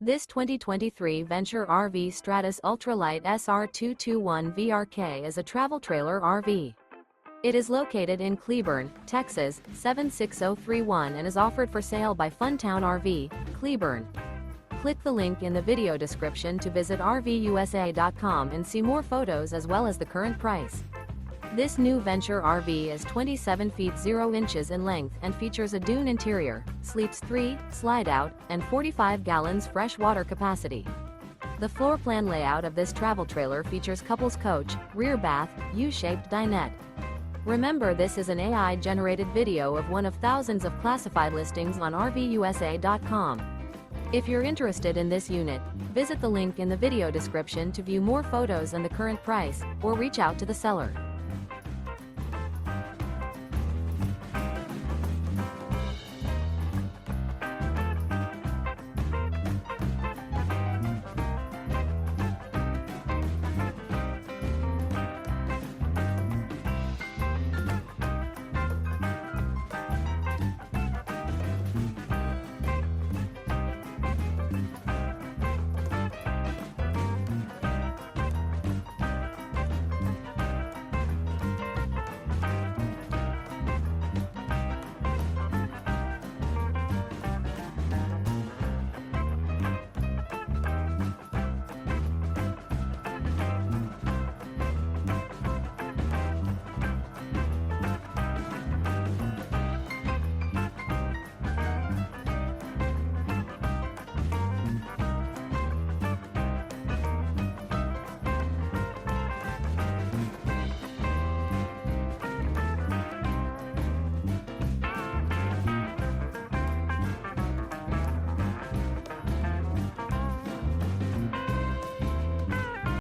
This 2023 Venture RV Stratus Ultra-Lite SR221 VRK is a travel trailer RV. It is located in Cleburne, Texas, 76031 and is offered for sale by Funtown RV, Cleburne. Click the link in the video description to visit RVUSA.com and see more photos as well as the current price. This new Venture RV is 27 feet 0 inches in length and features a DUNE interior, sleeps 3, Slideout, and 45 gallons fresh water capacity. The floor plan layout of this travel trailer features couples coach, rear bath, U-shaped dinette. Remember, this is an AI-generated video of one of thousands of classified listings on RVUSA.com. If you're interested in this unit, visit the link in the video description to view more photos and the current price, or reach out to the seller.